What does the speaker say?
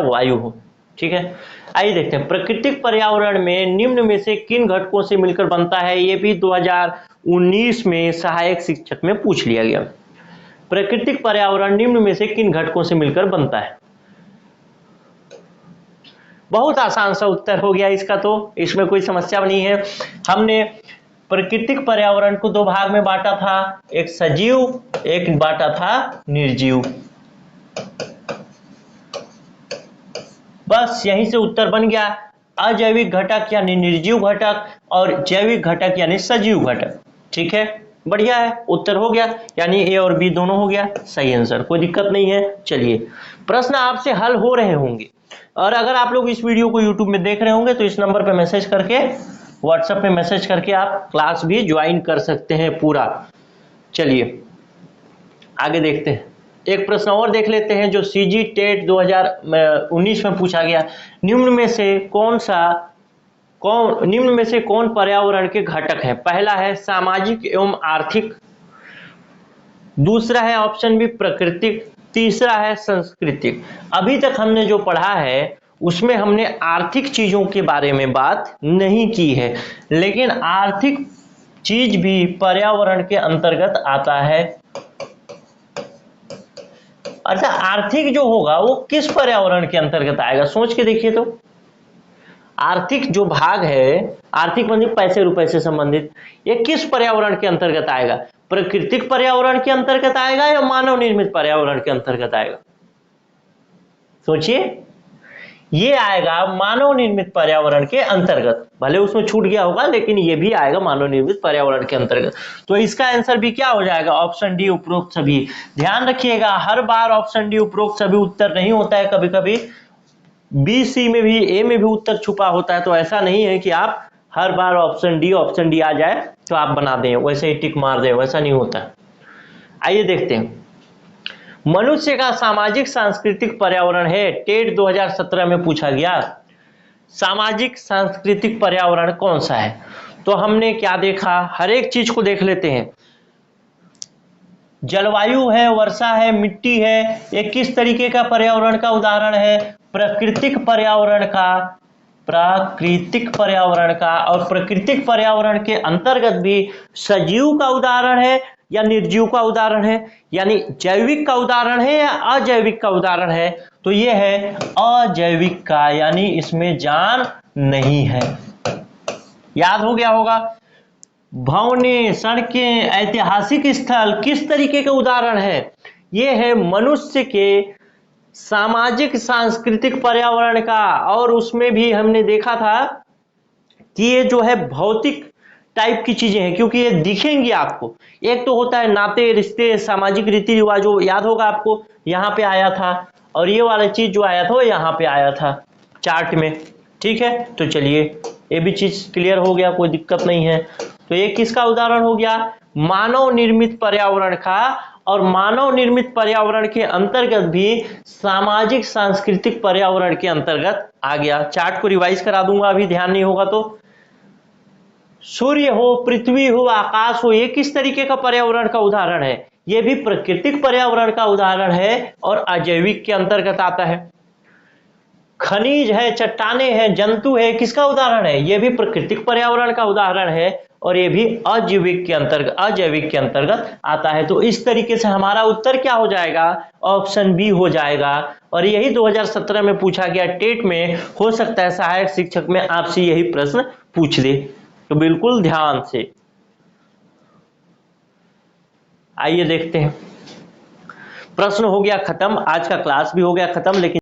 वायु हो। ठीक है, आइए देखते हैं प्राकृतिक पर्यावरण में निम्न में से किन घटकों से मिलकर बनता है। ये भी 2019 में सहायक शिक्षक में पूछ लिया गया। प्राकृतिक पर्यावरण निम्न में से किन घटकों से मिलकर बनता है। बहुत आसान सा उत्तर हो गया इसका, तो इसमें कोई समस्या नहीं है। हमने प्राकृतिक पर्यावरण को दो भाग में बांटा था, एक सजीव, एक बांटा था निर्जीव। बस यहीं से उत्तर बन गया। अजैविक घटक यानी निर्जीव घटक और जैविक घटक यानी सजीव घटक। ठीक है, बढ़िया है, उत्तर हो गया, यानी ए और बी दोनों हो गया सही आंसर, कोई दिक्कत नहीं है। चलिए, प्रश्न आपसे हल हो रहे होंगे, और अगर आप लोग इस वीडियो को यूट्यूब में देख रहे होंगे तो इस नंबर पे मैसेज करके, व्हाट्सएप पे मैसेज करके आप क्लास भी ज्वाइन कर सकते हैं पूरा। चलिए आगे देखते हैं, एक प्रश्न और देख लेते हैं जो सीजी टेट 2019 में पूछा गया। निम्न में से कौन पर्यावरण के घटक है। पहला है सामाजिक एवं आर्थिक, दूसरा है ऑप्शन बी प्राकृतिक, तीसरा है सांस्कृतिक। अभी तक हमने जो पढ़ा है उसमें हमने आर्थिक चीजों के बारे में बात नहीं की है, लेकिन आर्थिक चीज भी पर्यावरण के अंतर्गत आता है। अच्छा, आर्थिक जो होगा वो किस पर्यावरण के अंतर्गत आएगा, सोच के देखिए तो। आर्थिक जो भाग है, आर्थिक मतलब पैसे रुपए से संबंधित, ये किस पर्यावरण के अंतर्गत आएगा। प्राकृतिक पर्यावरण के अंतर्गत आएगा या मानव निर्मित पर्यावरण के अंतर्गत आएगा। सोचिए, ये आएगा मानव निर्मित पर्यावरण के अंतर्गत, भले उसमें छूट गया होगा लेकिन ये भी आएगा मानव निर्मित पर्यावरण के अंतर्गत। तो इसका आंसर भी क्या हो जाएगा, ऑप्शन डी उपरोक्त सभी। ध्यान रखिएगा, हर बार ऑप्शन डी उपरोक्त सभी उत्तर नहीं होता है, कभी कभी बी सी में भी, ए में भी उत्तर छुपा होता है। तो ऐसा नहीं है कि आप हर बार ऑप्शन डी आ जाए तो आप बना दें, वैसे ही टिक मार दें, वैसा नहीं होता। आइए देखते हैं, मनुष्य का सामाजिक सांस्कृतिक पर्यावरण है, टेट 2017 में पूछा गया। सामाजिक सांस्कृतिक पर्यावरण कौन सा है। तो हमने क्या देखा, हर एक चीज को देख लेते हैं। जलवायु है, वर्षा है, मिट्टी है, ये किस तरीके का पर्यावरण का उदाहरण है, प्राकृतिक पर्यावरण का। और प्राकृतिक पर्यावरण के अंतर्गत भी सजीव का उदाहरण है या निर्जीव का उदाहरण है, यानी जैविक का उदाहरण है या अजैविक का उदाहरण है। तो ये है अजैविक का, यानी इसमें जान नहीं है। याद हो गया होगा। भवनें, सड़कें, ऐतिहासिक स्थल किस तरीके के उदाहरण है, ये है मनुष्य के सामाजिक सांस्कृतिक पर्यावरण का। और उसमें भी हमने देखा था कि ये जो है भौतिक टाइप की चीजें हैं, क्योंकि ये दिखेंगी आपको। एक तो होता है नाते रिश्ते, सामाजिक रीति रिवाज, याद होगा आपको, यहाँ पे आया था, और ये वाला चीज जो आया था वो यहाँ पे आया था चार्ट में। ठीक है, तो चलिए ये भी चीज क्लियर हो गया, कोई दिक्कत नहीं है। तो ये किसका उदाहरण हो गया, मानव निर्मित पर्यावरण का। और मानव निर्मित पर्यावरण के अंतर्गत भी सामाजिक सांस्कृतिक पर्यावरण के अंतर्गत आ गया। चार्ट को रिवाइज करा दूंगा, अभी ध्यान नहीं होगा तो। सूर्य हो, पृथ्वी हो, आकाश हो, ये किस तरीके का पर्यावरण का उदाहरण है, ये भी प्राकृतिक पर्यावरण का उदाहरण है और अजैविक के अंतर्गत आता है। खनिज है, चट्टाने हैं, जंतु है, किसका उदाहरण है, ये भी प्राकृतिक पर्यावरण का उदाहरण है और ये भी अजैविक के अंतर्गत आता है। तो इस तरीके से हमारा उत्तर क्या हो जाएगा, ऑप्शन बी हो जाएगा। और यही 2017 में पूछा गया टेट में, हो सकता है सहायक शिक्षक में आपसे यही प्रश्न पूछ दे, तो बिल्कुल ध्यान से। आइए देखते हैं, प्रश्न हो गया खत्म, आज का क्लास भी हो गया खत्म, लेकिन